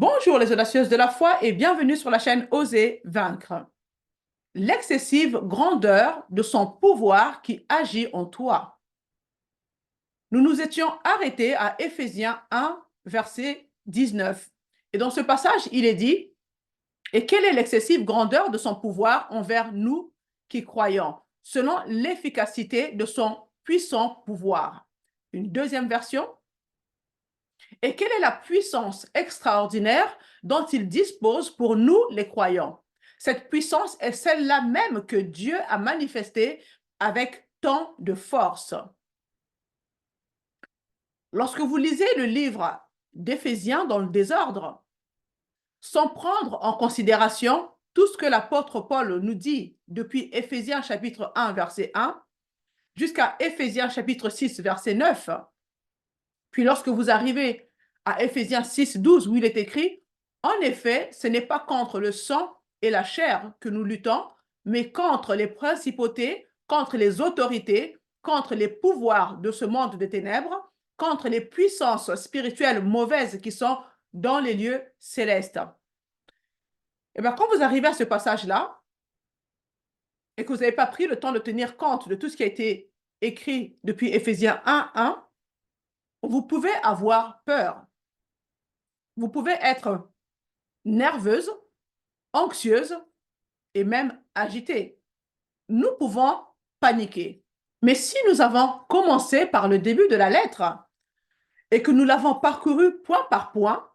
Bonjour les audacieuses de la foi et bienvenue sur la chaîne Oser vaincre. L'excessive grandeur de son pouvoir qui agit en toi. Nous nous étions arrêtés à Éphésiens 1, verset 19. Et dans ce passage, il est dit, « Et quelle est l'excessive grandeur de son pouvoir envers nous qui croyons, selon l'efficacité de son puissant pouvoir. » Une deuxième version, et quelle est la puissance extraordinaire dont il dispose pour nous les croyants? Cette puissance est celle-là même que Dieu a manifestée avec tant de force. Lorsque vous lisez le livre d'Éphésiens dans le désordre, sans prendre en considération tout ce que l'apôtre Paul nous dit depuis Éphésiens chapitre 1, verset 1, jusqu'à Éphésiens chapitre 6, verset 9, puis lorsque vous arrivez à Éphésiens 6, 12, où il est écrit, « En effet, ce n'est pas contre le sang et la chair que nous luttons, mais contre les principautés, contre les autorités, contre les pouvoirs de ce monde des ténèbres, contre les puissances spirituelles mauvaises qui sont dans les lieux célestes. » Et bien, quand vous arrivez à ce passage-là, et que vous n'avez pas pris le temps de tenir compte de tout ce qui a été écrit depuis Éphésiens 1, 1, vous pouvez avoir peur. Vous pouvez être nerveuse, anxieuse et même agitée. Nous pouvons paniquer. Mais si nous avons commencé par le début de la lettre et que nous l'avons parcouru point par point,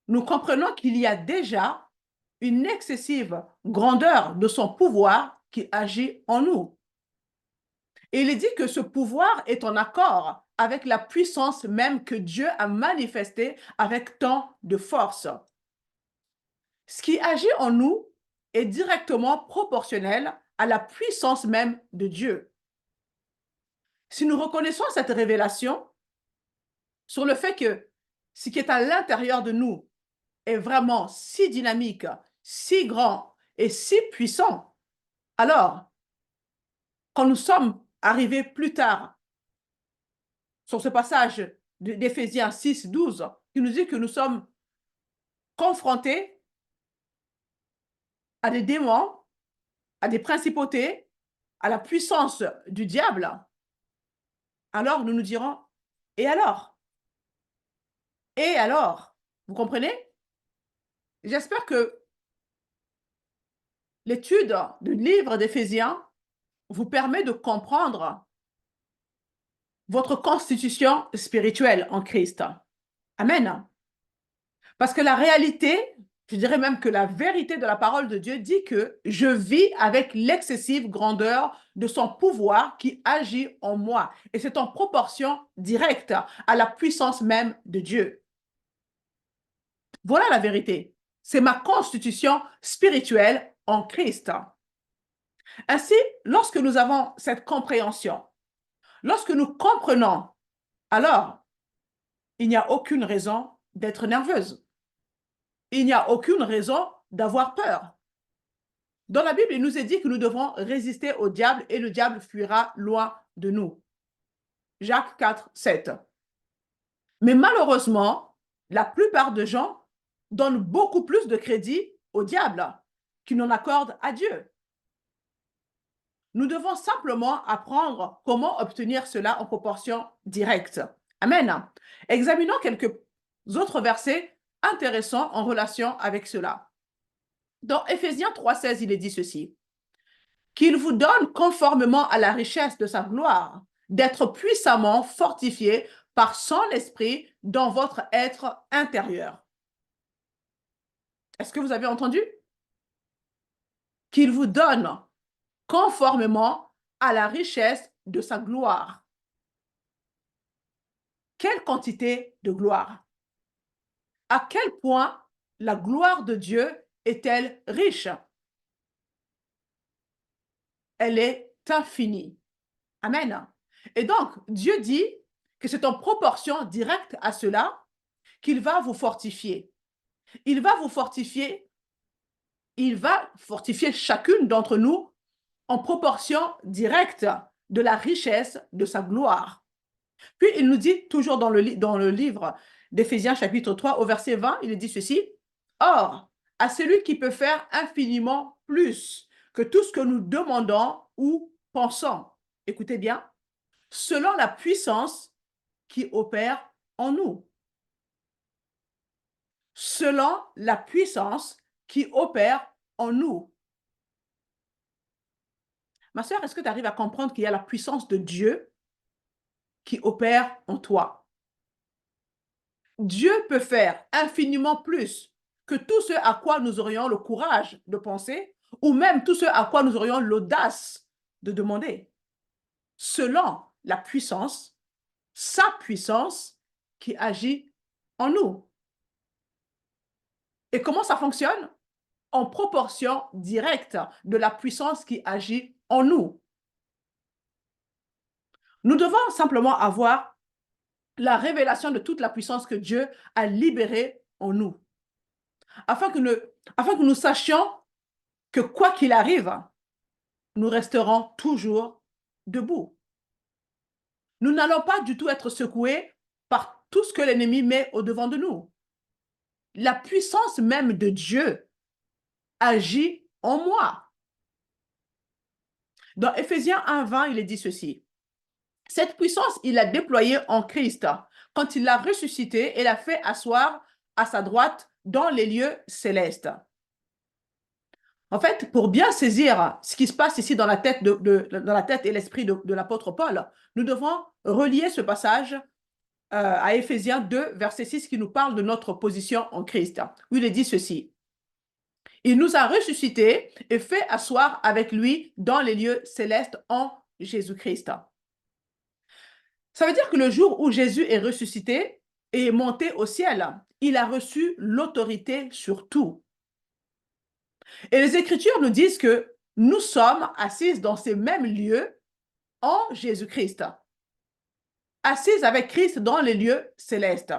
nous comprenons qu'il y a déjà une excessive grandeur de son pouvoir qui agit en nous. Et il est dit que ce pouvoir est en accord avec la puissance même que Dieu a manifestée avec tant de force. Ce qui agit en nous est directement proportionnel à la puissance même de Dieu. Si nous reconnaissons cette révélation sur le fait que ce qui est à l'intérieur de nous est vraiment si dynamique, si grand et si puissant, alors, quand nous sommes arrivés plus tard sur ce passage d'Éphésiens 6, 12, qui nous dit que nous sommes confrontés à des démons, à des principautés, à la puissance du diable, alors nous nous dirons, et alors? Et alors? Vous comprenez? J'espère que l'étude du livre d'Éphésiens vous permet de comprendre votre constitution spirituelle en Christ. Amen. Parce que la réalité, je dirais même que la vérité de la parole de Dieu dit que je vis avec l'excessive grandeur de son pouvoir qui agit en moi. Et c'est en proportion directe à la puissance même de Dieu. Voilà la vérité. C'est ma constitution spirituelle en Christ. Ainsi, lorsque nous avons cette compréhension, lorsque nous comprenons, alors il n'y a aucune raison d'être nerveuse. Il n'y a aucune raison d'avoir peur. Dans la Bible, il nous est dit que nous devons résister au diable et le diable fuira loin de nous. Jacques 4, 7. Mais malheureusement, la plupart des gens donnent beaucoup plus de crédit au diable qu'ils n'en accordent à Dieu. Nous devons simplement apprendre comment obtenir cela en proportion directe. Amen. Examinons quelques autres versets intéressants en relation avec cela. Dans Éphésiens 3,16, il est dit ceci, « Qu'il vous donne conformément à la richesse de sa gloire, d'être puissamment fortifié par son esprit dans votre être intérieur. » Est-ce que vous avez entendu? Qu'il vous donne conformément à la richesse de sa gloire. Quelle quantité de gloire? À quel point la gloire de Dieu est-elle riche? Elle est infinie. Amen. Et donc, Dieu dit que c'est en proportion directe à cela qu'il va vous fortifier. Il va vous fortifier, il va fortifier chacune d'entre nous en proportion directe de la richesse de sa gloire. Puis il nous dit, toujours dans le livre d'Éphésiens chapitre 3 au verset 20, il dit ceci, Or, à celui qui peut faire infiniment plus que tout ce que nous demandons ou pensons. Écoutez bien, selon la puissance qui opère en nous. Selon la puissance qui opère en nous. Ma sœur, est-ce que tu arrives à comprendre qu'il y a la puissance de Dieu qui opère en toi? Dieu peut faire infiniment plus que tout ce à quoi nous aurions le courage de penser ou même tout ce à quoi nous aurions l'audace de demander. Selon la puissance, sa puissance qui agit en nous. Et comment ça fonctionne? En proportion directe de la puissance qui agit en nous. Nous devons simplement avoir la révélation de toute la puissance que Dieu a libérée en nous. Afin que nous sachions que quoi qu'il arrive, nous resterons toujours debout. Nous n'allons pas du tout être secoués par tout ce que l'ennemi met au-devant de nous. La puissance même de Dieu agit en moi. Dans Éphésiens 1:20, il est dit ceci. Cette puissance, il l'a déployée en Christ quand il l'a ressuscité et l'a fait asseoir à sa droite dans les lieux célestes. En fait, pour bien saisir ce qui se passe ici dans la tête, dans la tête et l'esprit de l'apôtre Paul, nous devons relier ce passage à Éphésiens 2, verset 6, qui nous parle de notre position en Christ, où il est dit ceci. Il nous a ressuscités et fait asseoir avec lui dans les lieux célestes en Jésus-Christ. Ça veut dire que le jour où Jésus est ressuscité et est monté au ciel, il a reçu l'autorité sur tout. Et les Écritures nous disent que nous sommes assis dans ces mêmes lieux en Jésus-Christ, assis avec Christ dans les lieux célestes.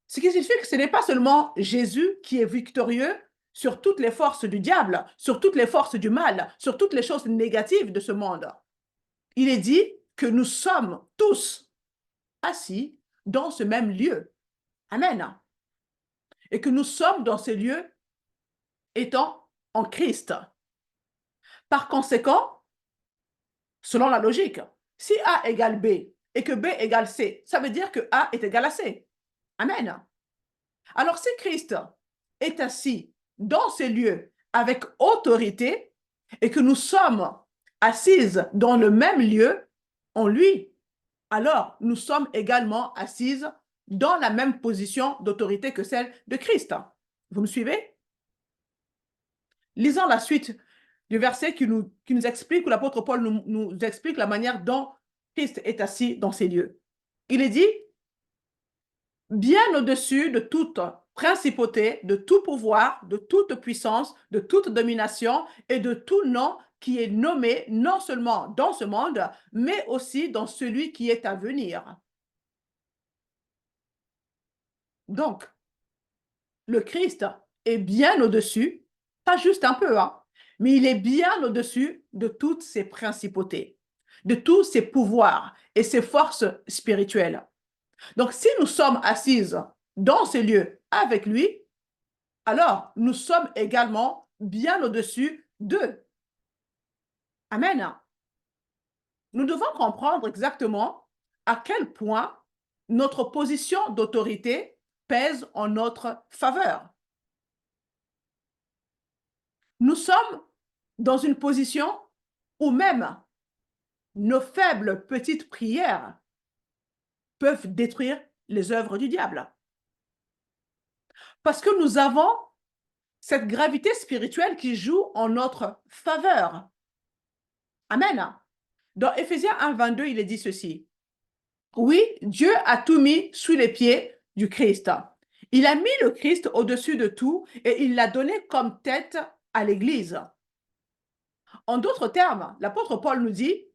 Ce qui signifie que ce n'est pas seulement Jésus qui est victorieux sur toutes les forces du diable, sur toutes les forces du mal, sur toutes les choses négatives de ce monde. Il est dit que nous sommes tous assis dans ce même lieu. Amen. Et que nous sommes dans ces lieux étant en Christ. Par conséquent, selon la logique, si A égale B et que B égale C, ça veut dire que A est égal à C. Amen. Alors si Christ est assis dans ces lieux avec autorité et que nous sommes assises dans le même lieu en lui, alors nous sommes également assises dans la même position d'autorité que celle de Christ. Vous me suivez? Lisons la suite du verset qui nous explique, où l'apôtre Paul nous explique la manière dont Christ est assis dans ces lieux. Il est dit, bien au-dessus de toute principauté, de tout pouvoir, de toute puissance, de toute domination et de tout nom qui est nommé non seulement dans ce monde, mais aussi dans celui qui est à venir. Donc, le Christ est bien au-dessus, pas juste un peu, hein, mais il est bien au-dessus de toutes ces principautés, de tous ces pouvoirs et ces forces spirituelles. Donc, si nous sommes assises dans ces lieux avec lui, alors nous sommes également bien au-dessus d'eux. Amen. Nous devons comprendre exactement à quel point notre position d'autorité pèse en notre faveur. Nous sommes dans une position où même nos faibles petites prières peuvent détruire les œuvres du diable. Parce que nous avons cette gravité spirituelle qui joue en notre faveur. Amen. Dans Éphésiens 1:22, il est dit ceci. Oui, Dieu a tout mis sous les pieds du Christ. Il a mis le Christ au-dessus de tout et il l'a donné comme tête à l'Église. En d'autres termes, l'apôtre Paul nous dit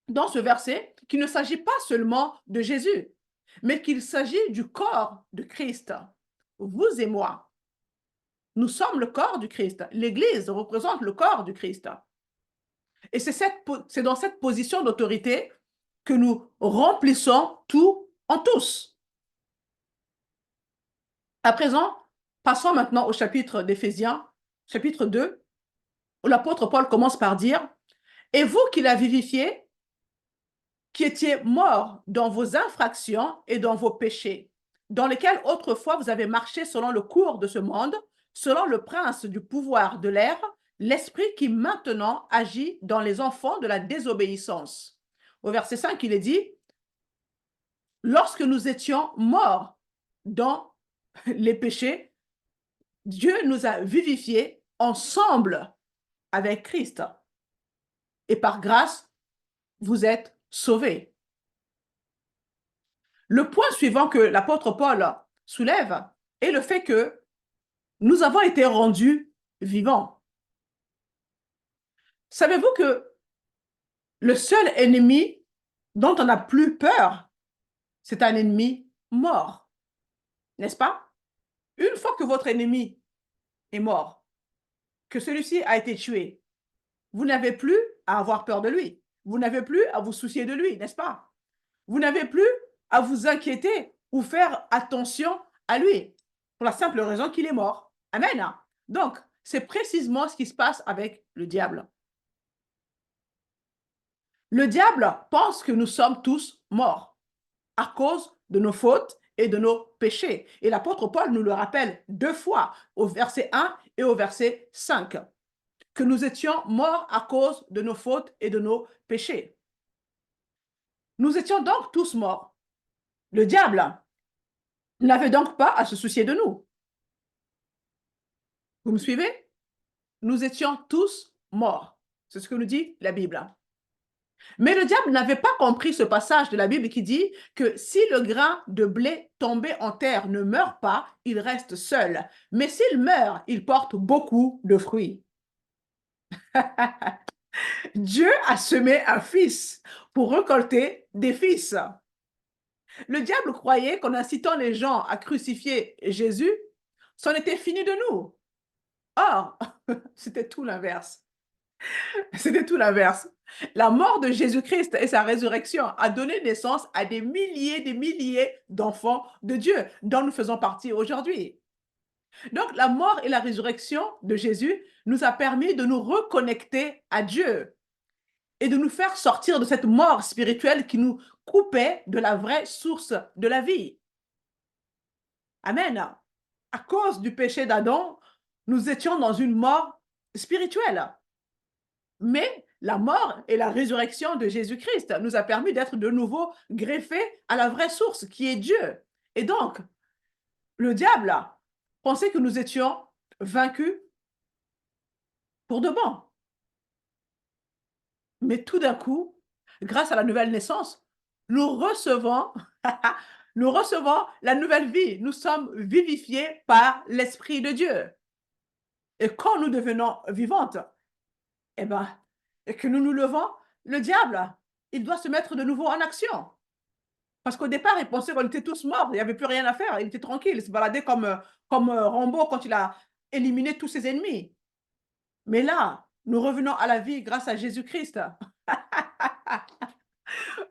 dans ce verset qu'il ne s'agit pas seulement de Jésus, mais qu'il s'agit du corps de Christ. Vous et moi, nous sommes le corps du Christ. L'Église représente le corps du Christ. Et c'est dans cette position d'autorité que nous remplissons tout en tous. À présent, Passons maintenant au chapitre d'Éphésiens, chapitre 2, où l'apôtre Paul commence par dire, « Et vous qui la vivifiez, qui étiez morts dans vos infractions et dans vos péchés, dans lesquels autrefois vous avez marché selon le cours de ce monde, selon le prince du pouvoir de l'air, l'esprit qui maintenant agit dans les enfants de la désobéissance. » Au verset 5, il est dit, « Lorsque nous étions morts dans les péchés, Dieu nous a vivifiés ensemble avec Christ. Et par grâce, vous êtes sauvés. » Le point suivant que l'apôtre Paul soulève est le fait que nous avons été rendus vivants. Savez-vous que le seul ennemi dont on n'a plus peur, c'est un ennemi mort, n'est-ce pas? Une fois que votre ennemi est mort, que celui-ci a été tué, vous n'avez plus à avoir peur de lui. Vous n'avez plus à vous soucier de lui, n'est-ce pas? Vous n'avez plus à vous inquiéter ou faire attention à lui, pour la simple raison qu'il est mort. Amen. Donc, c'est précisément ce qui se passe avec le diable. Le diable pense que nous sommes tous morts à cause de nos fautes et de nos péchés. Et l'apôtre Paul nous le rappelle 2 fois, au verset 1 et au verset 5, que nous étions morts à cause de nos fautes et de nos péchés. Nous étions donc tous morts. Le diable n'avait donc pas à se soucier de nous. Vous me suivez? Nous étions tous morts. C'est ce que nous dit la Bible. Mais le diable n'avait pas compris ce passage de la Bible qui dit que si le grain de blé tombé en terre ne meurt pas, il reste seul. Mais s'il meurt, il porte beaucoup de fruits. Dieu a semé un fils pour récolter des fils. Le diable croyait qu'en incitant les gens à crucifier Jésus, c'en était fini de nous. Or, c'était tout l'inverse. C'était tout l'inverse. La mort de Jésus-Christ et sa résurrection a donné naissance à des milliers d'enfants de Dieu dont nous faisons partie aujourd'hui. Donc, la mort et la résurrection de Jésus nous a permis de nous reconnecter à Dieu et de nous faire sortir de cette mort spirituelle qui nous coupait de la vraie source de la vie. Amen. À cause du péché d'Adam, nous étions dans une mort spirituelle. Mais la mort et la résurrection de Jésus-Christ nous a permis d'être de nouveau greffés à la vraie source qui est Dieu. Et donc, le diable pensait que nous étions vaincus pour de bon. Mais tout d'un coup, grâce à la nouvelle naissance, nous recevons, nous recevons la nouvelle vie. Nous sommes vivifiés par l'Esprit de Dieu. Et quand nous devenons vivantes, eh ben, et que nous nous levons, le diable, il doit se mettre de nouveau en action. Parce qu'au départ, il pensait qu'on était tous morts, il n'y avait plus rien à faire, il était tranquille, il se baladait comme Rambo quand il a éliminé tous ses ennemis. Mais là, nous revenons à la vie grâce à Jésus-Christ.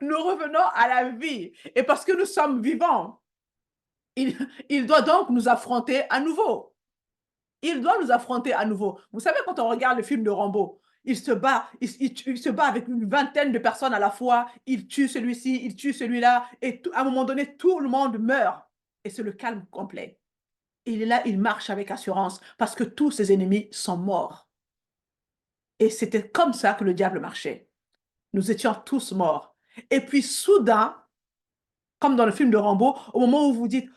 Nous revenons à la vie. Et parce que nous sommes vivants, il doit donc nous affronter à nouveau. Il doit nous affronter à nouveau. Vous savez, quand on regarde le film de Rambo, il se bat, il se bat avec une vingtaine de personnes à la fois, il tue celui-ci, il tue celui-là, et à un moment donné, tout le monde meurt. Et c'est le calme complet. Il est là, il marche avec assurance, parce que tous ses ennemis sont morts. Et c'était comme ça que le diable marchait. Nous étions tous morts. Et puis soudain, comme dans le film de Rambo, au moment où vous dites,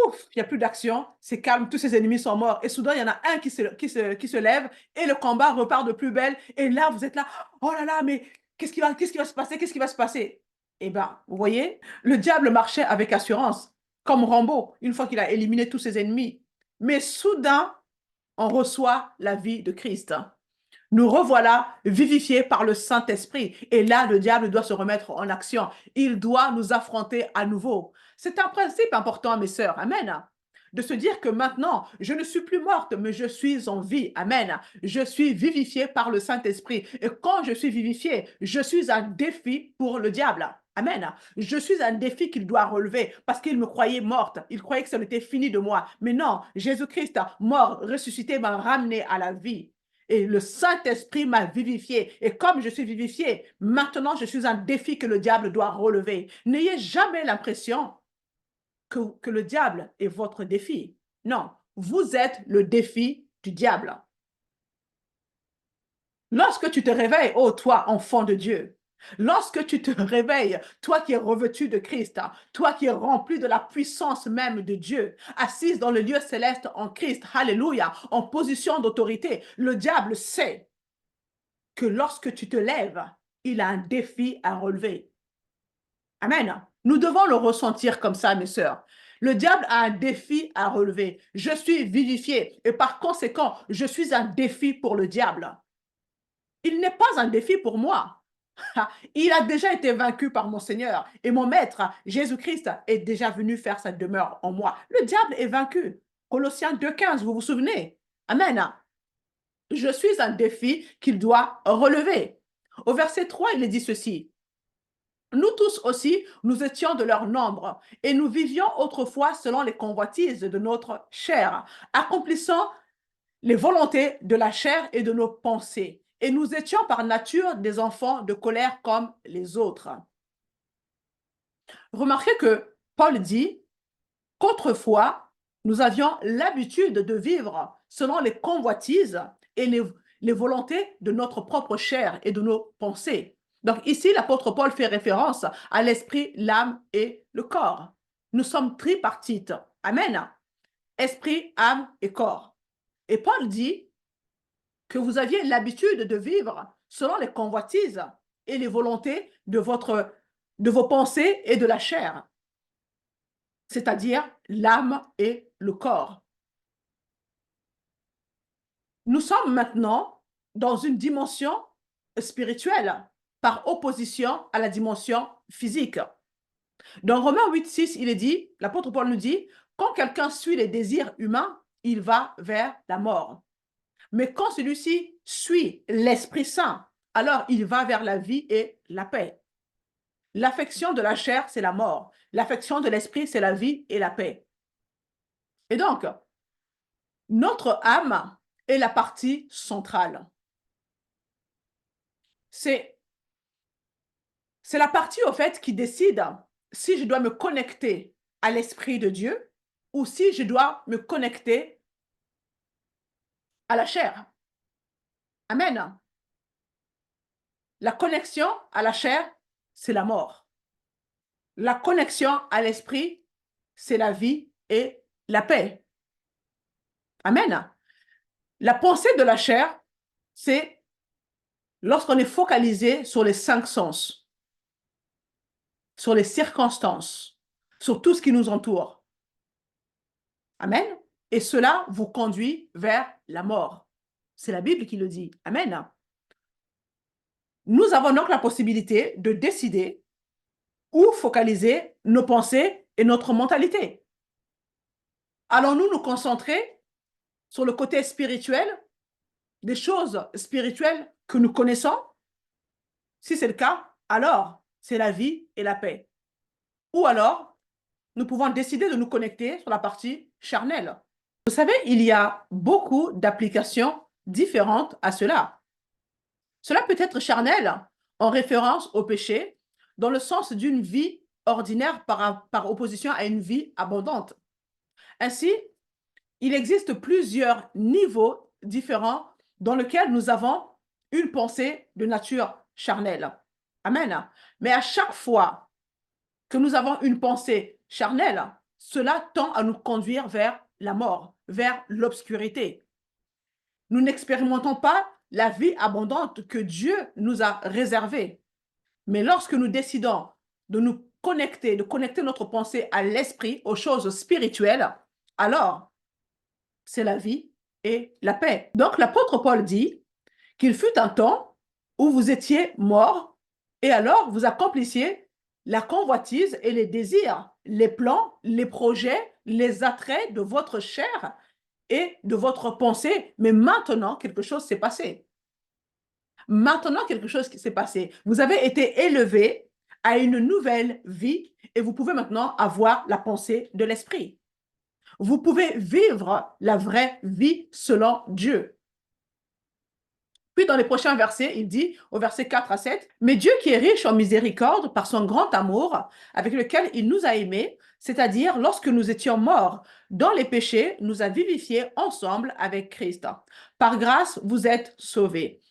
ouf, il n'y a plus d'action, c'est calme, tous ses ennemis sont morts. Et soudain, il y en a un qui se lève et le combat repart de plus belle. Et là, vous êtes là, oh là là, mais qu'est-ce qui va se passer? Qu'est-ce qui va se passer? Eh bien, vous voyez, le diable marchait avec assurance, comme Rambo, une fois qu'il a éliminé tous ses ennemis. Mais soudain, on reçoit la vie de Christ. Nous revoilà vivifiés par le Saint-Esprit. Et là, le diable doit se remettre en action. Il doit nous affronter à nouveau. C'est un principe important, mes sœurs. Amen. De se dire que maintenant, je ne suis plus morte, mais je suis en vie. Amen. Je suis vivifiée par le Saint-Esprit. Et quand je suis vivifiée, je suis un défi pour le diable. Amen. Je suis un défi qu'il doit relever parce qu'il me croyait morte. Il croyait que ça était fini de moi. Mais non, Jésus-Christ, mort, ressuscité, m'a ramené à la vie. Et le Saint-Esprit m'a vivifié. Et comme je suis vivifié, maintenant je suis un défi que le diable doit relever. N'ayez jamais l'impression que le diable est votre défi. Non, vous êtes le défi du diable. Lorsque tu te réveilles, oh toi, enfant de Dieu, lorsque tu te réveilles, toi qui es revêtu de Christ, toi qui es rempli de la puissance même de Dieu, assise dans le lieu céleste en Christ, alléluia, en position d'autorité, le diable sait que lorsque tu te lèves, il a un défi à relever. Amen. Nous devons le ressentir comme ça, mes sœurs. Le diable a un défi à relever. Je suis vivifié et par conséquent, je suis un défi pour le diable. Il n'est pas un défi pour moi. Il a déjà été vaincu par mon Seigneur et mon Maître, Jésus-Christ, est déjà venu faire sa demeure en moi. Le diable est vaincu. Colossiens 2,15, vous vous souvenez? Amen. Je suis un défi qu'il doit relever. Au verset 3, il est dit ceci. Nous tous aussi, nous étions de leur nombre et nous vivions autrefois selon les convoitises de notre chair, accomplissant les volontés de la chair et de nos pensées. Et nous étions par nature des enfants de colère comme les autres. Remarquez que Paul dit qu'autrefois, nous avions l'habitude de vivre selon les convoitises et les volontés de notre propre chair et de nos pensées. Donc ici, l'apôtre Paul fait référence à l'esprit, l'âme et le corps. Nous sommes tripartites. Amen. Esprit, âme et corps. Et Paul dit que vous aviez l'habitude de vivre selon les convoitises et les volontés de vos pensées et de la chair, c'est-à-dire l'âme et le corps. Nous sommes maintenant dans une dimension spirituelle par opposition à la dimension physique. Dans Romains 8,6, il est dit, l'apôtre Paul nous dit, quand quelqu'un suit les désirs humains, il va vers la mort. Mais quand celui-ci suit l'Esprit Saint, alors il va vers la vie et la paix. L'affection de la chair, c'est la mort. L'affection de l'esprit, c'est la vie et la paix. Et donc, notre âme est la partie centrale. C'est la partie, au fait, qui décide si je dois me connecter à l'Esprit de Dieu ou si je dois me connecter à la chair. Amen. La connexion à la chair, c'est la mort. La connexion à l'Esprit, c'est la vie et la paix. Amen. La pensée de la chair, c'est lorsqu'on est focalisé sur les 5 sens, sur les circonstances, sur tout ce qui nous entoure. Amen. Et cela vous conduit vers la mort. C'est la Bible qui le dit. Amen. Nous avons donc la possibilité de décider où focaliser nos pensées et notre mentalité. Allons-nous nous concentrer sur le côté spirituel, des choses spirituelles que nous connaissons? Si c'est le cas, alors c'est la vie et la paix. Ou alors, nous pouvons décider de nous connecter sur la partie charnelle. Vous savez, il y a beaucoup d'applications différentes à cela. Cela peut être charnel en référence au péché, dans le sens d'une vie ordinaire par opposition à une vie abondante. Ainsi, il existe plusieurs niveaux différents dans lesquels nous avons une pensée de nature charnelle. Amen. Mais à chaque fois que nous avons une pensée charnelle, cela tend à nous conduire vers la mort, vers l'obscurité. Nous n'expérimentons pas la vie abondante que Dieu nous a réservée. Mais lorsque nous décidons de nous connecter, de connecter notre pensée à l'esprit, aux choses spirituelles, alors c'est la vie et la paix. Donc l'apôtre Paul dit qu'il fut un temps où vous étiez morts et alors vous accomplissiez la convoitise et les désirs, les plans, les projets, les attraits de votre chair et de votre pensée. Mais maintenant, quelque chose s'est passé. Maintenant, quelque chose s'est passé. Vous avez été élevés à une nouvelle vie et vous pouvez maintenant avoir la pensée de l'esprit. Vous pouvez vivre la vraie vie selon Dieu. Puis dans les prochains versets, il dit au verset 4 à 7, « Mais Dieu qui est riche en miséricorde par son grand amour avec lequel il nous a aimés, c'est-à-dire lorsque nous étions morts dans les péchés, nous a vivifiés ensemble avec Christ. Par grâce, vous êtes sauvés.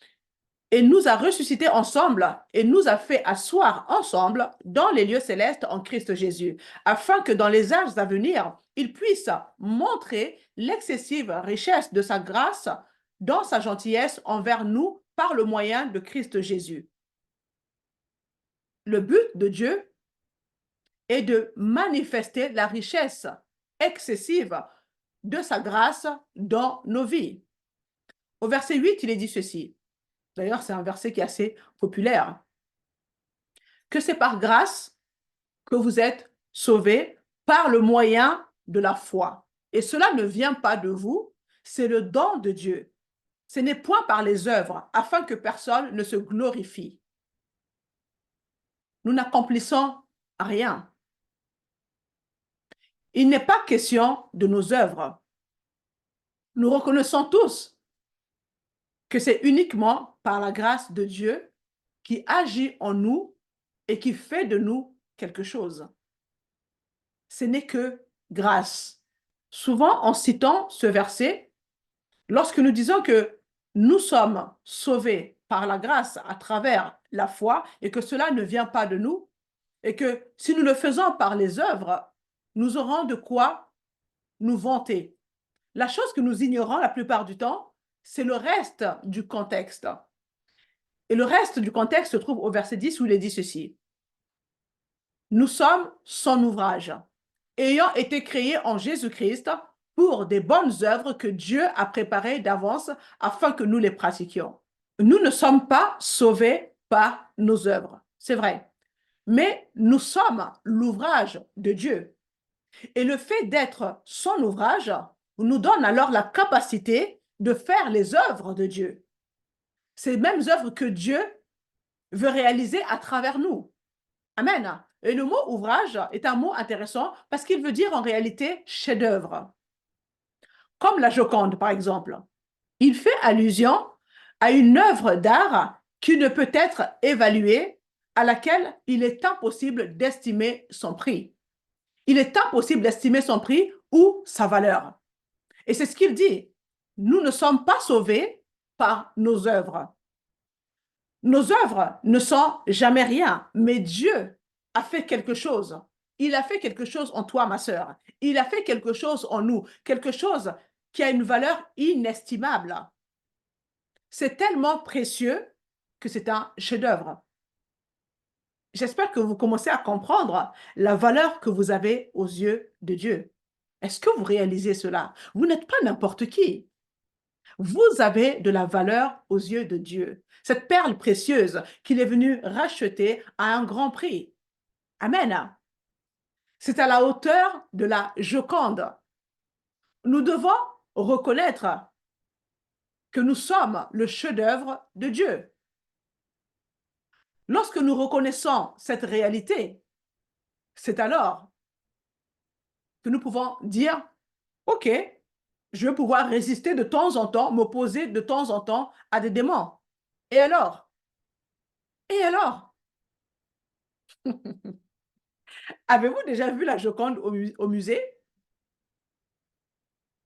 Et nous a ressuscités ensemble et nous a fait asseoir ensemble dans les lieux célestes en Christ Jésus, afin que dans les âges à venir, il puisse montrer l'excessive richesse de sa grâce dans sa gentillesse envers nous par le moyen de Christ Jésus. » Le but de Dieu est de manifester la richesse excessive de sa grâce dans nos vies. Au verset 8, il est dit ceci. D'ailleurs, c'est un verset qui est assez populaire. Que c'est par grâce que vous êtes sauvés par le moyen de la foi. Et cela ne vient pas de vous, c'est le don de Dieu. Ce n'est point par les œuvres, afin que personne ne se glorifie. Nous n'accomplissons rien. Il n'est pas question de nos œuvres. Nous reconnaissons tous que c'est uniquement par la grâce de Dieu qui agit en nous et qui fait de nous quelque chose. Ce n'est que grâce. Souvent, en citant ce verset, lorsque nous disons que nous sommes sauvés par la grâce à travers la foi et que cela ne vient pas de nous, et que si nous le faisons par les œuvres, nous aurons de quoi nous vanter. La chose que nous ignorons la plupart du temps, c'est le reste du contexte. Et le reste du contexte se trouve au verset 10 où il est dit ceci. Nous sommes son ouvrage, ayant été créés en Jésus-Christ pour des bonnes œuvres que Dieu a préparées d'avance afin que nous les pratiquions. Nous ne sommes pas sauvés par nos œuvres, c'est vrai, mais nous sommes l'ouvrage de Dieu. Et le fait d'être son ouvrage nous donne alors la capacité de faire les œuvres de Dieu. Ces mêmes œuvres que Dieu veut réaliser à travers nous. Amen. Et le mot ouvrage est un mot intéressant parce qu'il veut dire en réalité chef-d'œuvre. Comme la Joconde, par exemple. Il fait allusion à une œuvre d'art qui ne peut être évaluée, à laquelle il est impossible d'estimer son prix. Il est impossible d'estimer son prix ou sa valeur. Et c'est ce qu'il dit. Nous ne sommes pas sauvés par nos œuvres. Nos œuvres ne sont jamais rien, mais Dieu a fait quelque chose. Il a fait quelque chose en toi, ma sœur. Il a fait quelque chose en nous, quelque chose qui a une valeur inestimable. C'est tellement précieux que c'est un chef-d'œuvre. J'espère que vous commencez à comprendre la valeur que vous avez aux yeux de Dieu. Est-ce que vous réalisez cela? Vous n'êtes pas n'importe qui. Vous avez de la valeur aux yeux de Dieu. Cette perle précieuse qu'il est venu racheter à un grand prix. Amen. C'est à la hauteur de la Joconde. Nous devons reconnaître que nous sommes le chef-d'œuvre de Dieu. Lorsque nous reconnaissons cette réalité, c'est alors que nous pouvons dire, OK, je vais pouvoir résister de temps en temps, m'opposer de temps en temps à des démons. Et alors? Et alors? Avez-vous déjà vu la Joconde au musée?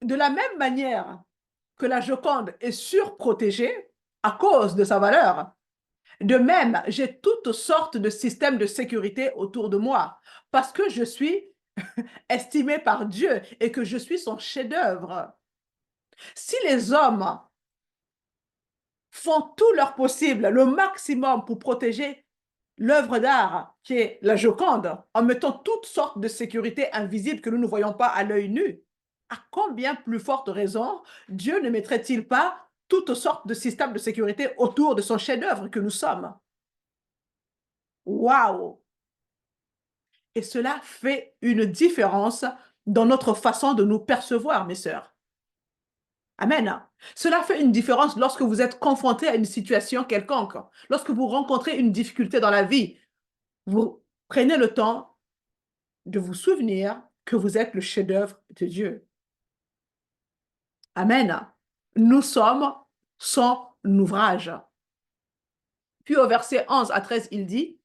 De la même manière que la Joconde est surprotégée à cause de sa valeur, de même, j'ai toutes sortes de systèmes de sécurité autour de moi parce que je suis estimé par Dieu et que je suis son chef-d'œuvre. Si les hommes font tout leur possible, le maximum pour protéger l'œuvre d'art qui est la Joconde, en mettant toutes sortes de sécurités invisibles que nous ne voyons pas à l'œil nu, à combien plus forte raison Dieu ne mettrait-il pas toutes sortes de systèmes de sécurité autour de son chef-d'œuvre que nous sommes? Waouh! Et cela fait une différence dans notre façon de nous percevoir, mes sœurs. Amen. Cela fait une différence lorsque vous êtes confronté à une situation quelconque, lorsque vous rencontrez une difficulté dans la vie. Vous prenez le temps de vous souvenir que vous êtes le chef-d'œuvre de Dieu. Amen. Nous sommes son ouvrage. Puis au verset 11 à 13, il dit,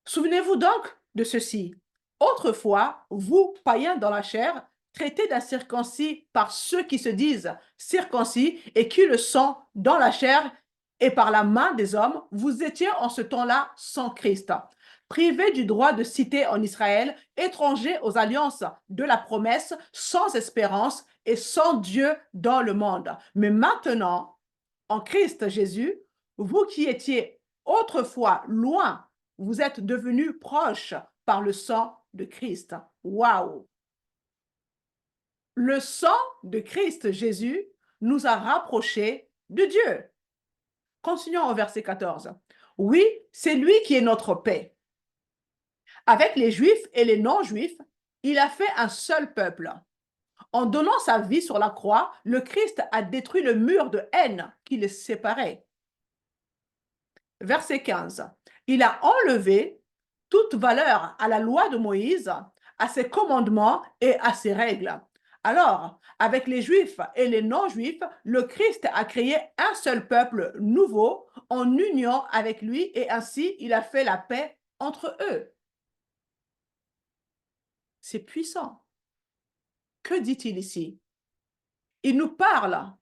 souvenez-vous donc de ceci. Autrefois, vous, païens dans la chair, traités d'incirconcis par ceux qui se disent circoncis et qui le sont dans la chair et par la main des hommes, vous étiez en ce temps-là sans Christ, privés du droit de cité en Israël, étrangers aux alliances de la promesse, sans espérance et sans Dieu dans le monde. Mais maintenant, en Christ Jésus, vous qui étiez autrefois loin, vous êtes devenus proches par le sang de Christ. Waouh! Le sang de Christ Jésus nous a rapprochés de Dieu. Continuons au verset 14. Oui, c'est lui qui est notre paix. Avec les Juifs et les non-Juifs, il a fait un seul peuple. En donnant sa vie sur la croix, le Christ a détruit le mur de haine qui les séparait. Verset 15. Il a enlevé toute valeur à la loi de Moïse, à ses commandements et à ses règles. Alors, avec les Juifs et les non-Juifs, le Christ a créé un seul peuple nouveau en union avec lui et ainsi il a fait la paix entre eux. C'est puissant. Que dit-il ici? Il nous parle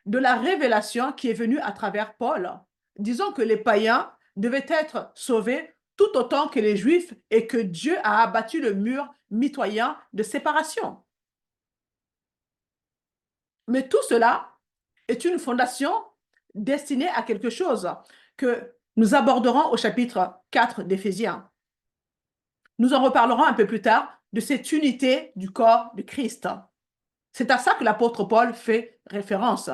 de la révélation qui est venue à travers Paul. Disons que les païens devaient être sauvés tout autant que les Juifs et que Dieu a abattu le mur mitoyen de séparation. Mais tout cela est une fondation destinée à quelque chose que nous aborderons au chapitre 4 d'Éphésiens. Nous en reparlerons un peu plus tard de cette unité du corps de Christ. C'est à ça que l'apôtre Paul fait référence.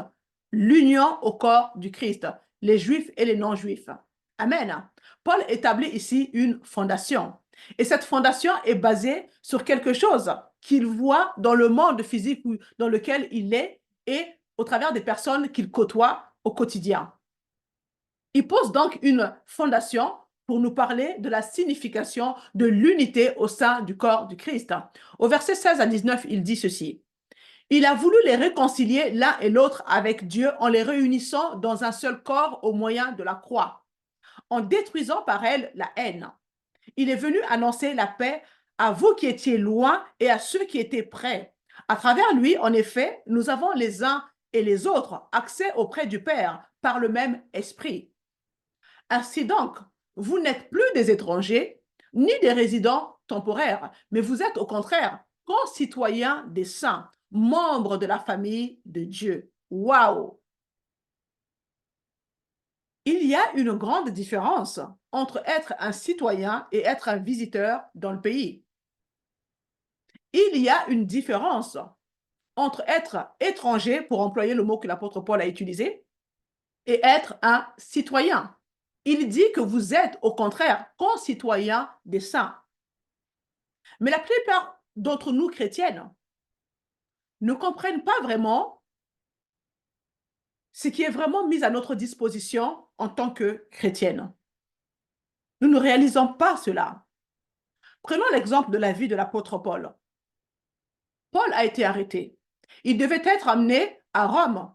L'union au corps du Christ, les Juifs et les non-Juifs. Amen. Paul établit ici une fondation. Et cette fondation est basée sur quelque chose qu'il voit dans le monde physique dans lequel il est et au travers des personnes qu'il côtoie au quotidien. Il pose donc une fondation pour nous parler de la signification de l'unité au sein du corps du Christ. Au verset 16 à 19, il dit ceci. Il a voulu les réconcilier l'un et l'autre avec Dieu en les réunissant dans un seul corps au moyen de la croix, en détruisant par elle la haine. Il est venu annoncer la paix à vous qui étiez loin et à ceux qui étaient près. À travers lui, en effet, nous avons les uns et les autres accès auprès du Père par le même esprit. Ainsi donc, vous n'êtes plus des étrangers ni des résidents temporaires, mais vous êtes au contraire concitoyens des saints, membres de la famille de Dieu. Waouh! Il y a une grande différence entre être un citoyen et être un visiteur dans le pays. Il y a une différence entre être étranger, pour employer le mot que l'apôtre Paul a utilisé, et être un citoyen. Il dit que vous êtes, au contraire, concitoyens des saints. Mais la plupart d'entre nous, chrétiennes, ne comprennent pas vraiment ce qui est vraiment mis à notre disposition en tant que chrétiennes. Nous ne réalisons pas cela. Prenons l'exemple de la vie de l'apôtre Paul. Paul a été arrêté. Il devait être amené à Rome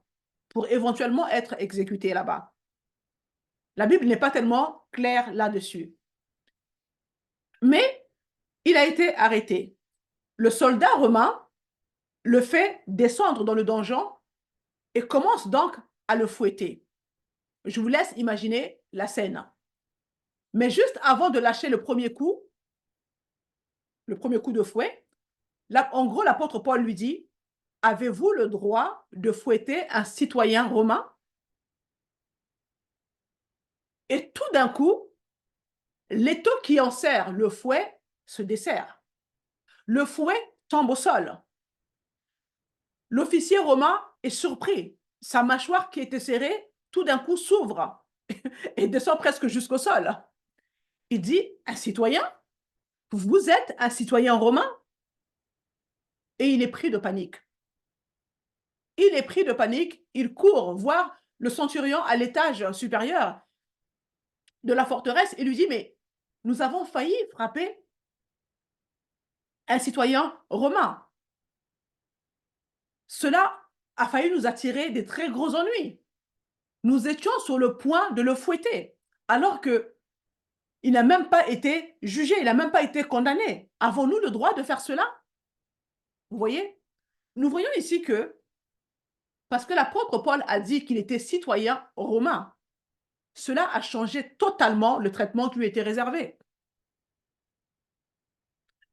pour éventuellement être exécuté là-bas. La Bible n'est pas tellement claire là-dessus. Mais il a été arrêté. Le soldat romain le fait descendre dans le donjon et commence donc à le fouetter. Je vous laisse imaginer la scène. Mais juste avant de lâcher le premier coup de fouet, là, en gros, l'apôtre Paul lui dit, avez-vous le droit de fouetter un citoyen romain? Et tout d'un coup, l'étau qui enserre le fouet se desserre. Le fouet tombe au sol. L'officier romain est surpris. Sa mâchoire qui était serrée, tout d'un coup s'ouvre et descend presque jusqu'au sol. Il dit, un citoyen? Vous êtes un citoyen romain? Et il est pris de panique. Il est pris de panique, il court voir le centurion à l'étage supérieur de la forteresse et lui dit, mais nous avons failli frapper un citoyen romain. Cela a failli nous attirer des très gros ennuis. Nous étions sur le point de le fouetter, alors que il n'a même pas été jugé, il n'a même pas été condamné. Avons-nous le droit de faire cela? Vous voyez? Nous voyons ici que, parce que l'apôtre Paul a dit qu'il était citoyen romain, cela a changé totalement le traitement qui lui était réservé.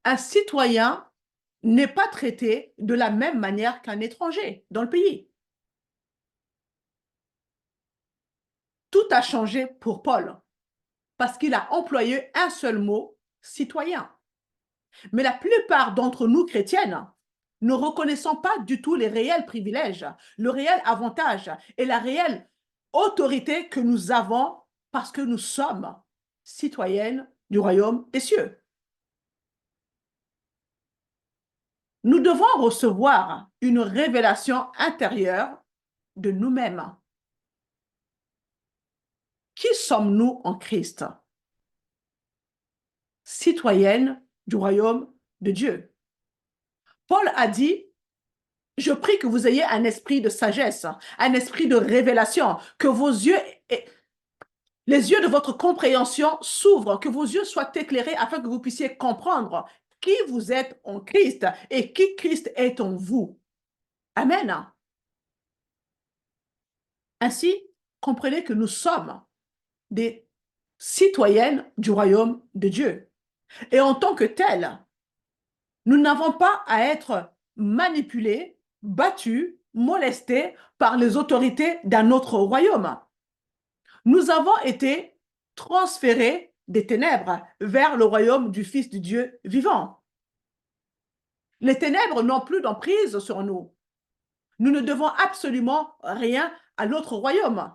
Un citoyen n'est pas traité de la même manière qu'un étranger dans le pays. Tout a changé pour Paul, parce qu'il a employé un seul mot, citoyen. Mais la plupart d'entre nous chrétiennes ne reconnaissons pas du tout les réels privilèges, le réel avantage et la réelle autorité que nous avons parce que nous sommes citoyennes du royaume des cieux. Nous devons recevoir une révélation intérieure de nous-mêmes. Qui sommes-nous en Christ? Citoyennes du royaume de Dieu. Paul a dit, je prie que vous ayez un esprit de sagesse, un esprit de révélation, que vos yeux, les yeux de votre compréhension s'ouvrent, que vos yeux soient éclairés afin que vous puissiez comprendre qui vous êtes en Christ et qui Christ est en vous. Amen. Ainsi, comprenez que nous sommes des citoyennes du royaume de Dieu. Et en tant que tels, nous n'avons pas à être manipulés, battus, molestés par les autorités d'un autre royaume. Nous avons été transférés des ténèbres vers le royaume du Fils de Dieu vivant. Les ténèbres n'ont plus d'emprise sur nous. Nous ne devons absolument rien à l'autre royaume.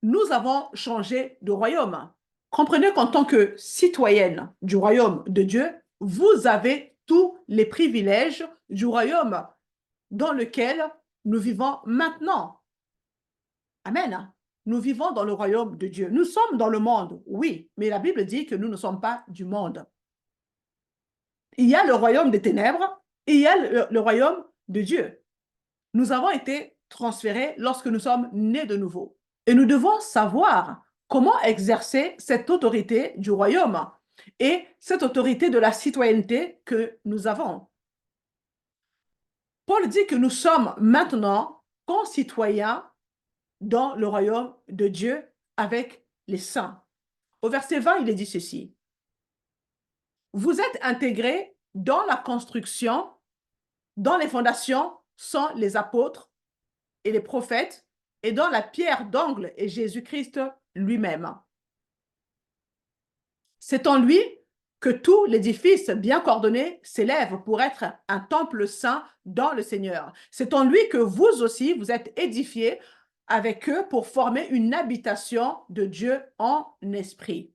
Nous avons changé de royaume. Comprenez qu'en tant que citoyenne du royaume de Dieu, vous avez tous les privilèges du royaume dans lequel nous vivons maintenant. Amen. Nous vivons dans le royaume de Dieu. Nous sommes dans le monde, oui, mais la Bible dit que nous ne sommes pas du monde. Il y a le royaume des ténèbres et il y a le royaume de Dieu. Nous avons été transférés lorsque nous sommes nés de nouveau. Et nous devons savoir comment exercer cette autorité du royaume et cette autorité de la citoyenneté que nous avons. Paul dit que nous sommes maintenant concitoyens dans le royaume de Dieu avec les saints. Au verset 20, il est dit ceci. Vous êtes intégrés dans la construction, dans les fondations sont les apôtres et les prophètes, et dans la pierre d'angle est Jésus-Christ lui-même. C'est en lui que tout l'édifice bien coordonné s'élève pour être un temple saint dans le Seigneur. C'est en lui que vous aussi, vous êtes édifiés avec eux pour former une habitation de Dieu en esprit.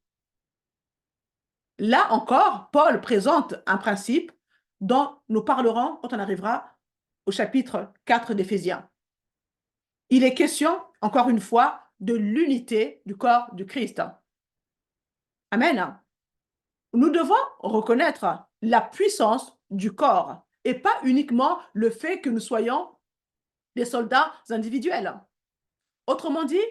Là encore, Paul présente un principe dont nous parlerons quand on arrivera au chapitre 4 d'Éphésiens. Il est question, encore une fois, de l'unité du corps du Christ. Amen. Nous devons reconnaître la puissance du corps et pas uniquement le fait que nous soyons des soldats individuels. Autrement dit,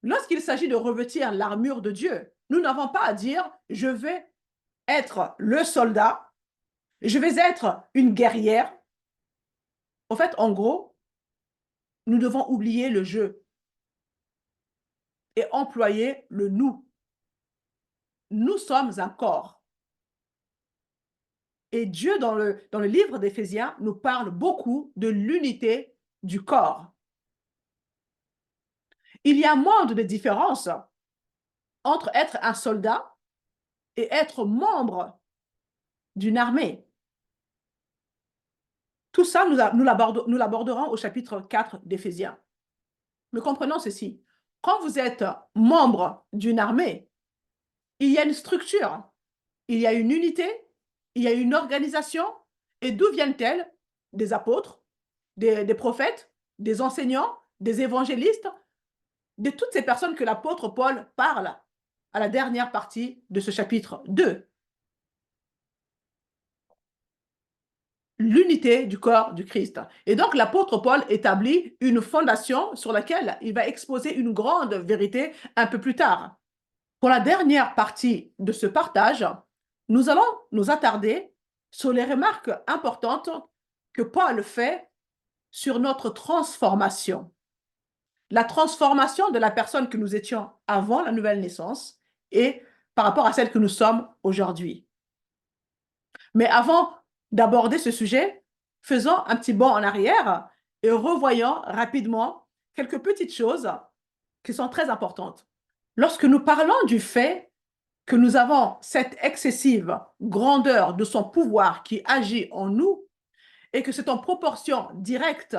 lorsqu'il s'agit de revêtir l'armure de Dieu, nous n'avons pas à dire « je vais être le soldat, je vais être une guerrière ». En fait, en gros, nous devons oublier le je et employer le nous. Nous sommes un corps. Et Dieu, dans le livre d'Éphésiens, nous parle beaucoup de l'unité du corps. Il y a moins de différence entre être un soldat et être membre d'une armée. Tout ça, nous l'aborderons au chapitre 4 d'Éphésiens. Mais comprenons ceci. Quand vous êtes membre d'une armée, il y a une structure, il y a une unité, il y a une organisation. Et d'où viennent-elles? Des apôtres, des prophètes, des enseignants, des évangélistes, de toutes ces personnes que l'apôtre Paul parle à la dernière partie de ce chapitre 2. L'unité du corps du Christ. Et donc, l'apôtre Paul établit une fondation sur laquelle il va exposer une grande vérité un peu plus tard. Pour la dernière partie de ce partage, nous allons nous attarder sur les remarques importantes que Paul fait sur notre transformation. La transformation de la personne que nous étions avant la nouvelle naissance et par rapport à celle que nous sommes aujourd'hui. Mais avant d'aborder ce sujet, faisons un petit bond en arrière et revoyons rapidement quelques petites choses qui sont très importantes. Lorsque nous parlons du fait que nous avons cette excessive grandeur de son pouvoir qui agit en nous et que c'est en proportion directe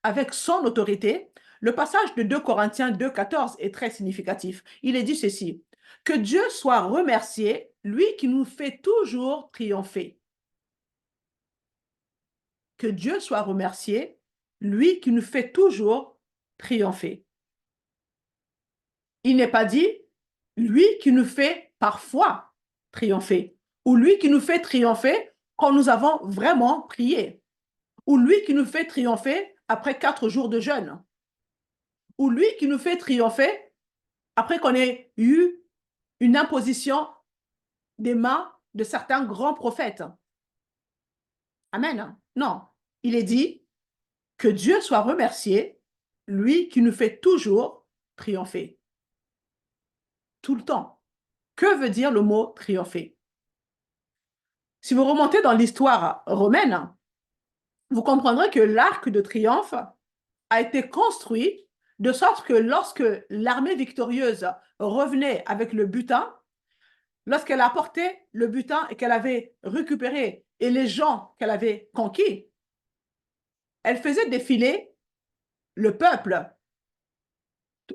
avec son autorité, le passage de 2 Corinthiens 2,14 est très significatif. Il est dit ceci: que Dieu soit remercié, lui qui nous fait toujours triompher. Que Dieu soit remercié, lui qui nous fait toujours triompher. Il n'est pas dit lui qui nous fait parfois triompher, ou lui qui nous fait triompher quand nous avons vraiment prié, ou lui qui nous fait triompher après 4 jours de jeûne, ou lui qui nous fait triompher après qu'on ait eu une imposition des mains de certains grands prophètes. Amen. Non, il est dit que Dieu soit remercié, lui qui nous fait toujours triompher. Tout le temps. Que veut dire le mot triompher? Si vous remontez dans l'histoire romaine, vous comprendrez que l'arc de triomphe a été construit de sorte que lorsque l'armée victorieuse revenait avec le butin, lorsqu'elle apportait le butin et qu'elle avait récupéré et les gens qu'elle avait conquis, elle faisait défiler le peuple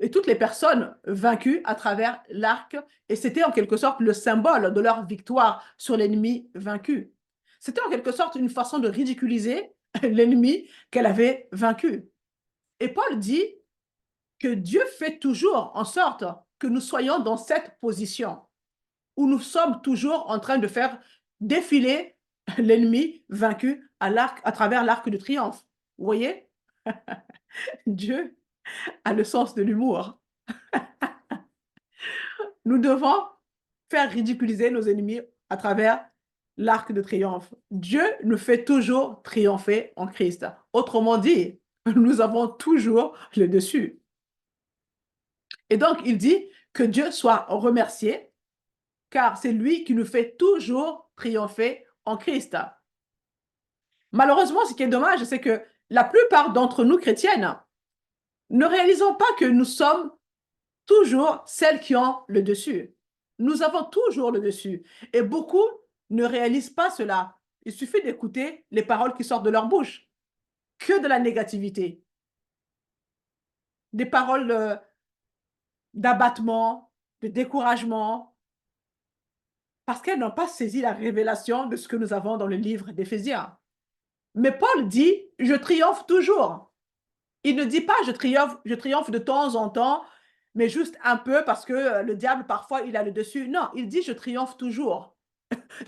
et toutes les personnes vaincues à travers l'arc, et c'était en quelque sorte le symbole de leur victoire sur l'ennemi vaincu. C'était en quelque sorte une façon de ridiculiser l'ennemi qu'elle avait vaincu. Et Paul dit que Dieu fait toujours en sorte que nous soyons dans cette position où nous sommes toujours en train de faire défiler l'ennemi vaincu à travers l'arc de triomphe. Vous voyez? Dieu a le sens de l'humour. Nous devons faire ridiculiser nos ennemis à travers l'arc de triomphe. Dieu nous fait toujours triompher en Christ. Autrement dit, nous avons toujours le dessus. Et donc, il dit que Dieu soit remercié, car c'est lui qui nous fait toujours triompher en Christ. Malheureusement, ce qui est dommage, c'est que la plupart d'entre nous chrétiennes ne réalisons pas que nous sommes toujours celles qui ont le dessus. Nous avons toujours le dessus. Et beaucoup ne réalisent pas cela. Il suffit d'écouter les paroles qui sortent de leur bouche. Que de la négativité. Des paroles d'abattement, de découragement, parce qu'elles n'ont pas saisi la révélation de ce que nous avons dans le livre d'Éphésiens. Mais Paul dit, je triomphe toujours. Il ne dit pas, je triomphe de temps en temps, mais juste un peu parce que le diable, parfois, il a le dessus. Non, il dit, je triomphe toujours.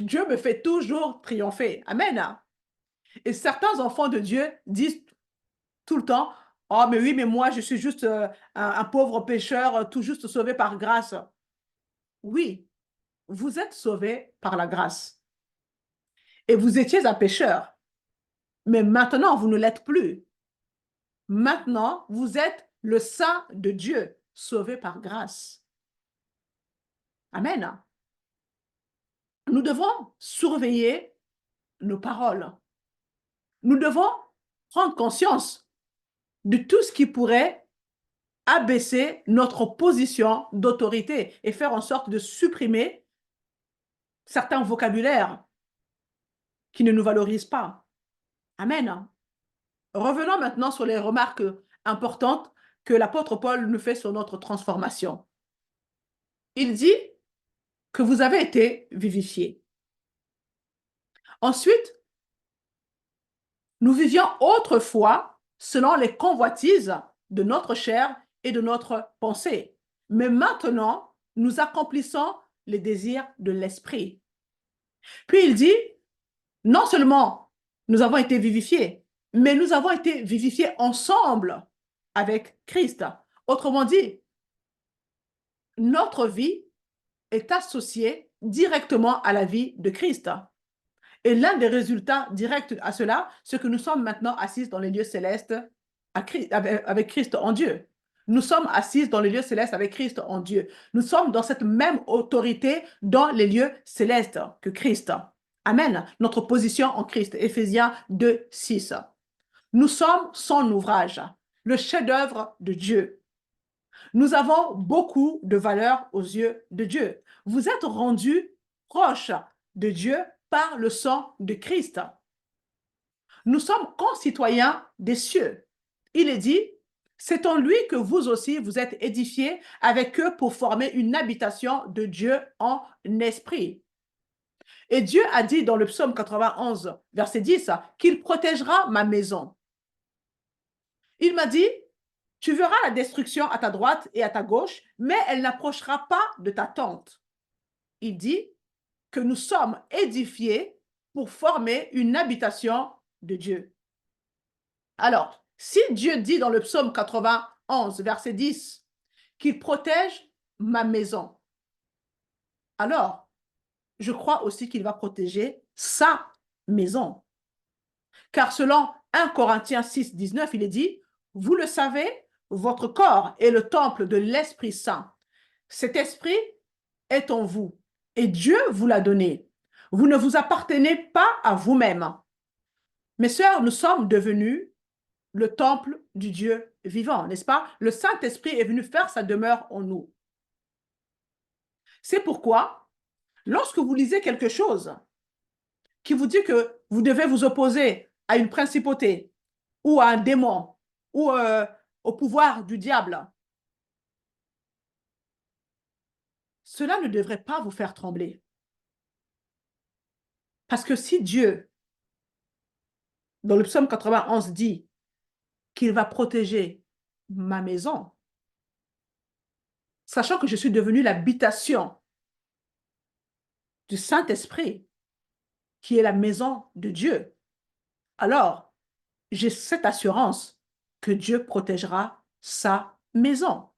Dieu me fait toujours triompher. Amen. Et certains enfants de Dieu disent tout le temps, oh, mais oui, mais moi, je suis juste un pauvre pécheur, tout juste sauvé par grâce. Oui, vous êtes sauvé par la grâce. Et vous étiez un pécheur. Mais maintenant, vous ne l'êtes plus. Maintenant, vous êtes le saint de Dieu, sauvé par grâce. Amen. Nous devons surveiller nos paroles. Nous devons prendre conscience de tout ce qui pourrait abaisser notre position d'autorité et faire en sorte de supprimer certains vocabulaires qui ne nous valorisent pas. Amen. Revenons maintenant sur les remarques importantes que l'apôtre Paul nous fait sur notre transformation. Il dit que vous avez été vivifiés. Ensuite, nous vivions autrefois selon les convoitises de notre chair et de notre pensée. Mais maintenant, nous accomplissons les désirs de l'esprit. Puis il dit, non seulement nous avons été vivifiés, mais nous avons été vivifiés ensemble avec Christ. Autrement dit, notre vie est associée directement à la vie de Christ. Et l'un des résultats directs à cela, c'est que nous sommes maintenant assis dans les lieux célestes avec Christ en Dieu. Nous sommes assis dans les lieux célestes avec Christ en Dieu. Nous sommes dans cette même autorité dans les lieux célestes que Christ. Amen. Notre position en Christ. Éphésiens 2, 6. Nous sommes son ouvrage, le chef-d'œuvre de Dieu. Nous avons beaucoup de valeur aux yeux de Dieu. Vous êtes rendus proches de Dieu par le sang de Christ. Nous sommes concitoyens des cieux. Il est dit, c'est en lui que vous aussi vous êtes édifiés avec eux pour former une habitation de Dieu en esprit. Et Dieu a dit dans le psaume 91, verset 10, qu'il protégera ma maison. Il m'a dit, tu verras la destruction à ta droite et à ta gauche, mais elle n'approchera pas de ta tente. Il dit que nous sommes édifiés pour former une habitation de Dieu. Alors, si Dieu dit dans le psaume 91, verset 10, qu'il protège ma maison, alors je crois aussi qu'il va protéger sa maison. Car selon 1 Corinthiens 6, 19, il est dit, vous le savez, votre corps est le temple de l'Esprit Saint. Cet esprit est en vous et Dieu vous l'a donné. Vous ne vous appartenez pas à vous-même. Mes sœurs, nous sommes devenus le temple du Dieu vivant, n'est-ce pas? Le Saint-Esprit est venu faire sa demeure en nous. C'est pourquoi, lorsque vous lisez quelque chose qui vous dit que vous devez vous opposer à une principauté ou à un démon ou au pouvoir du diable, cela ne devrait pas vous faire trembler. Parce que si Dieu, dans le psaume 91, dit qu'il va protéger ma maison, sachant que je suis devenue l'habitation du Saint-Esprit, qui est la maison de Dieu, alors j'ai cette assurance que Dieu protégera sa maison.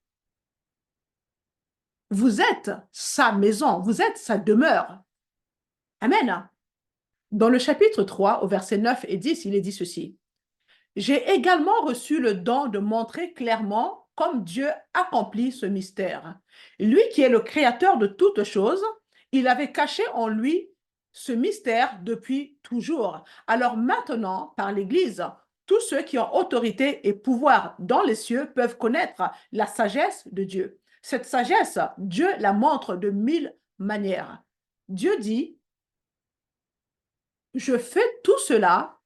Vous êtes sa maison, vous êtes sa demeure. Amen. Dans le chapitre 3, au verset 9 et 10, il est dit ceci. J'ai également reçu le don de montrer clairement comme Dieu accomplit ce mystère. Lui qui est le créateur de toutes choses, il avait caché en lui ce mystère depuis toujours. Alors maintenant, par l'Église, tous ceux qui ont autorité et pouvoir dans les cieux peuvent connaître la sagesse de Dieu. Cette sagesse, Dieu la montre de 1000 manières. Dieu dit, je fais tout cela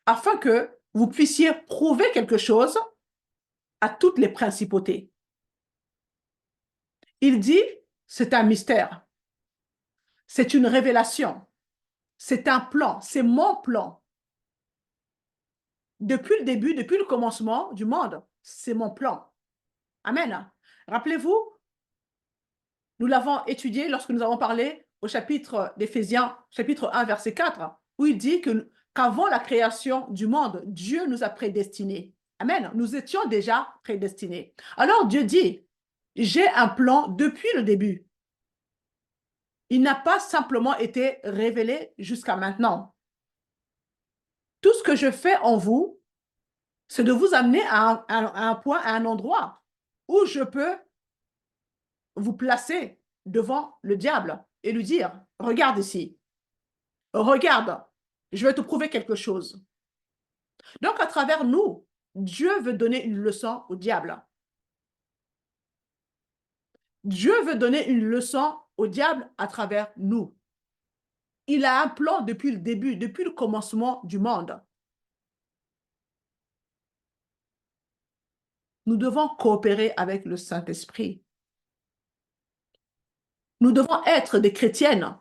afin que vous puissiez prouver quelque chose à toutes les principautés. Il dit, c'est un mystère, c'est une révélation, c'est un plan, c'est mon plan. Depuis le début, depuis le commencement du monde, c'est mon plan. Amen. Rappelez-vous, nous l'avons étudié lorsque nous avons parlé au chapitre d'Éphésiens, chapitre 1, verset 4, où il dit qu'avant la création du monde, Dieu nous a prédestinés. Amen. Nous étions déjà prédestinés. Alors Dieu dit, j'ai un plan depuis le début. Il n'a pas simplement été révélé jusqu'à maintenant. Tout ce que je fais en vous, c'est de vous amener à un point, à un endroit où je peux vous placer devant le diable et lui dire, regarde ici, regarde, je vais te prouver quelque chose. Donc, à travers nous, Dieu veut donner une leçon au diable. Dieu veut donner une leçon au diable à travers nous. Il a un plan depuis le début, depuis le commencement du monde. Nous devons coopérer avec le Saint-Esprit. Nous devons être des chrétiennes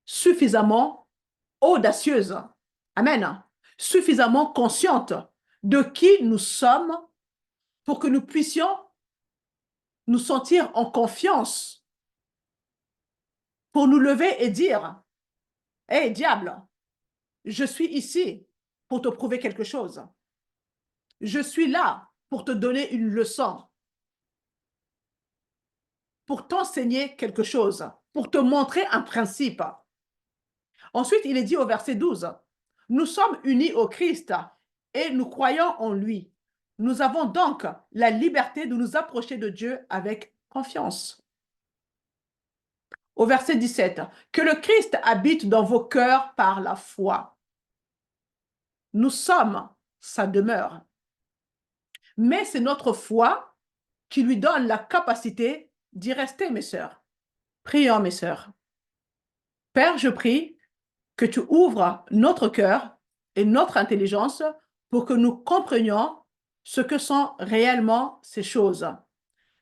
suffisamment audacieuses. Amen. Suffisamment conscientes de qui nous sommes pour que nous puissions nous sentir en confiance pour nous lever et dire, « Hé, diable, je suis ici pour te prouver quelque chose. Je suis là pour te donner une leçon, pour t'enseigner quelque chose, pour te montrer un principe. » Ensuite, il est dit au verset 12, « Nous sommes unis au Christ et nous croyons en lui. Nous avons donc la liberté de nous approcher de Dieu avec confiance. » Au verset 17, « Que le Christ habite dans vos cœurs par la foi. » Nous sommes sa demeure. Mais c'est notre foi qui lui donne la capacité d'y rester, mes sœurs. Prions, mes sœurs. Père, je prie que tu ouvres notre cœur et notre intelligence pour que nous comprenions ce que sont réellement ces choses.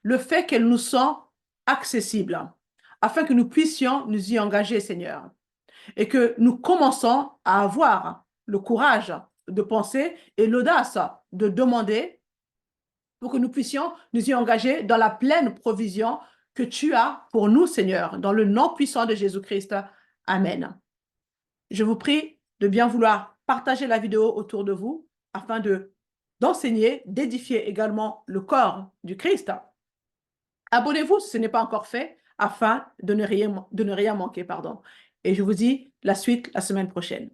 Le fait qu'elles nous sont accessibles, afin que nous puissions nous y engager, Seigneur, et que nous commençons à avoir le courage de penser et l'audace de demander pour que nous puissions nous y engager dans la pleine provision que tu as pour nous, Seigneur, dans le nom puissant de Jésus-Christ. Amen. Je vous prie de bien vouloir partager la vidéo autour de vous afin d'enseigner, d'édifier également le corps du Christ. Abonnez-vous si ce n'est pas encore fait afin de ne rien manquer. Et je vous dis la suite la semaine prochaine.